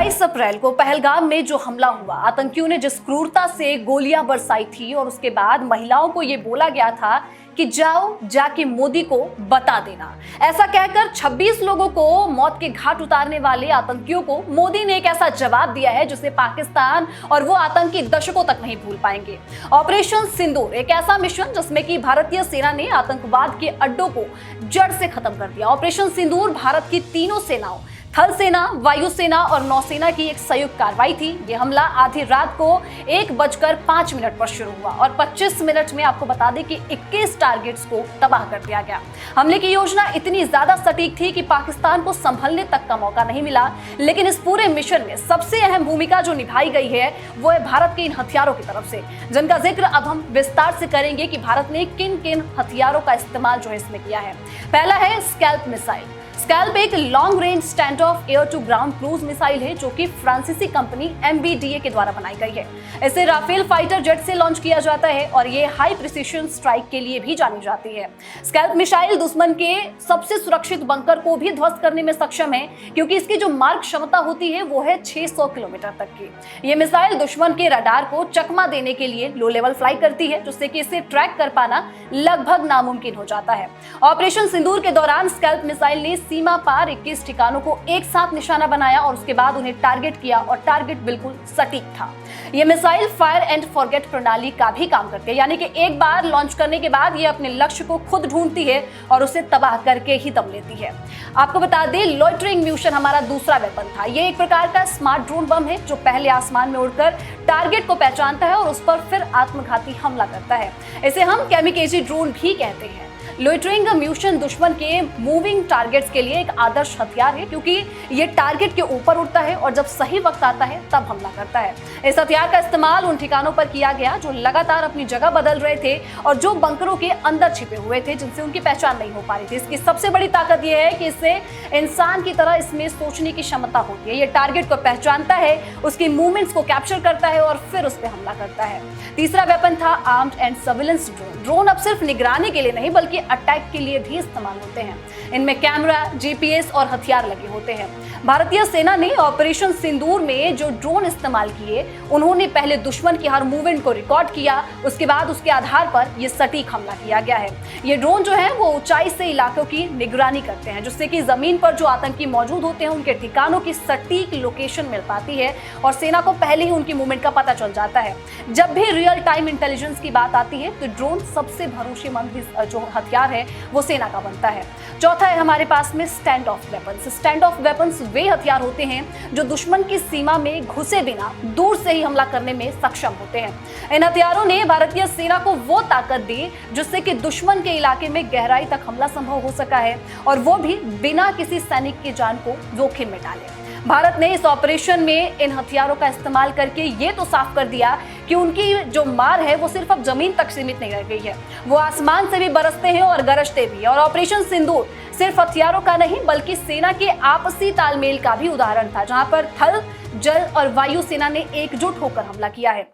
22 अप्रैल को पहलगाम में जो हमला हुआ, आतंकियों ने जिस क्रूरता से गोलियां बरसाई थी और उसके बाद महिलाओं को ये बोला गया था कि जाओ जाके मोदी को बता देना, ऐसा कहकर 26 लोगों को मौत के घाट उतारने वाले आतंकियों को मोदी ने एक ऐसा जवाब दिया है जिसे पाकिस्तान और वो आतंकी दशकों तक नहीं भूल पाएंगे। ऑपरेशन सिंदूर एक ऐसा मिशन जिसमें कि भारतीय सेना ने आतंकवाद के अड्डों को जड़ से खत्म कर दिया। ऑपरेशन सिंदूर भारत की तीनों सेनाओं, थल सेना, वायुसेना और नौसेना की एक संयुक्त कार्रवाई थी। ये हमला आधी रात को 1:05 पर शुरू हुआ और 25 मिनट में आपको बता दें कि 21 टारगेट्स को तबाह कर दिया गया। हमले की योजना इतनी ज्यादा सटीक थी कि पाकिस्तान को संभलने तक का मौका नहीं मिला, लेकिन इस पूरे मिशन में सबसे अहम भूमिका जो निभाई गई है वो है भारत के इन हथियारों की तरफ से, जिनका जिक्र अब हम विस्तार से करेंगे कि भारत ने किन किन हथियारों का इस्तेमाल जो है इसमें किया है। पहला है स्कैल्प मिसाइल। स्कैल्प एक long range stand off air to ground cruise missile है जो कि फ्रांसीसी कंपनी MBDA के द्वारा बनाई गई है। इसे राफेल फाइटर जेट से लॉन्च किया जाता है और ये हाई प्रिसिशन स्ट्राइक के लिए भी जानी जाती है। स्कैल्प मिसाइल दुश्मन के सबसे सुरक्षित बंकर को भी ध्वस्त करने में सक्षम है, क्योंकि इसकी जो मार्ग क्षमता होती है वो है 600 किलोमीटर तक की। ये मिसाइल दुश्मन के रडार को चकमा देने के लिए लो लेवल फ्लाई करती है, जिससे कि इसे ट्रैक कर पाना लगभग नामुमकिन हो जाता है। ऑपरेशन सिंदूर के दौरान स्कैल्प मिसाइल ने सीमा पार 21 ठिकानों को एक साथ निशाना बनाया और उसके बाद उन्हें टारगेट किया और टारगेट बिल्कुल सटीक था। यह मिसाइल फायर एंड फॉरगेट प्रणाली का भी काम करती है, यानी कि एक बार लॉन्च करने के बाद ये अपने लक्ष्य को खुद ढूंढती है और उसे तबाह करके ही दम लेती है। आपको बता दें, लॉइटरिंग म्यूशन हमारा दूसरा वेपन था। ये एक प्रकार का स्मार्ट ड्रोन बम है जो पहले आसमान में उड़कर टारगेट को पहचानता है और उस पर फिर आत्मघाती हमला करता है। इसे हम कैमिकेजी ड्रोन भी कहते हैं। लोइटरिंग म्यूशन दुश्मन के मूविंग टारगेट्स के लिए एक आदर्श हथियार है, क्योंकि ये टारगेट के ऊपर उड़ता है और जब सही वक्त आता है तब हमला करता है। इस हथियार का इस्तेमाल उन ठिकानों पर किया गया जो लगातार अपनी जगह बदल रहे थे और जो बंकरों के अंदर छिपे हुए थे, जिनसे उनकी पहचान नहीं हो पा रही थी। इसकी सबसे बड़ी ताकत यह है कि इससे इंसान की तरह इसमें सोचने की क्षमता होती है। ये टारगेट को पहचानता है, उसकी मूवमेंट्स को कैप्चर करता है और फिर उस पर हमला करता है। तीसरा वेपन था armed and surveillance drone. Drone अब सिर्फ निगरानी के लिए नहीं बल्कि अटैक के लिए भी इस्तेमाल होते हैं। इनमें कैमरा, GPS और हथियार लगे होते हैं। भारतीय सेना ने ऑपरेशन सिंदूर में जो ड्रोन इस्तेमाल किए, उन्होंने पहले दुश्मन की हर मूवमेंट को रिकॉर्ड किया, उसके बाद उसके आधार पर यह सटीक हमला किया गया है। ये ड्रोन जो है वो ऊंचाई से इलाकों की निगरानी करते हैं, जिससे कि जमीन पर जो आतंकी मौजूद होते हैं उनके ठिकानों की सटीक लोकेशन मिल पाती है और सेना को पहले ही उनकी मूवमेंट का पता चल जाता है। जब भी रियल टाइम इंटेलिजेंस की बात आती है तो ड्रोन सबसे भरोसेमंद जो हथियार है वो सेना का बनता है। चौथा है हमारे पास में stand off weapons. Stand off weapons वे हथियार होते हैं जो दुश्मन की सीमा में घुसे बिना दूर से ही हमला करने में सक्षम होते हैं। इन हथियारों ने भारतीय सेना को वो ताकत दी जिससे कि दुश्मन के इलाके में गहराई तक हमला संभव हो सका है, और वो भी बिना किसी सैनिक की जान को जोखिम में डाले। भारत ने इस ऑपरेशन में इन हथियारों का इस्तेमाल करके ये तो साफ कर दिया कि उनकी जो मार है वो सिर्फ अब जमीन तक सीमित नहीं रह गई है, वो आसमान से भी बरसते हैं और गरजते भी। और ऑपरेशन सिंदूर सिर्फ हथियारों का नहीं बल्कि सेना के आपसी तालमेल का भी उदाहरण था, जहां पर थल, जल और वायु सेना ने एकजुट होकर हमला किया है।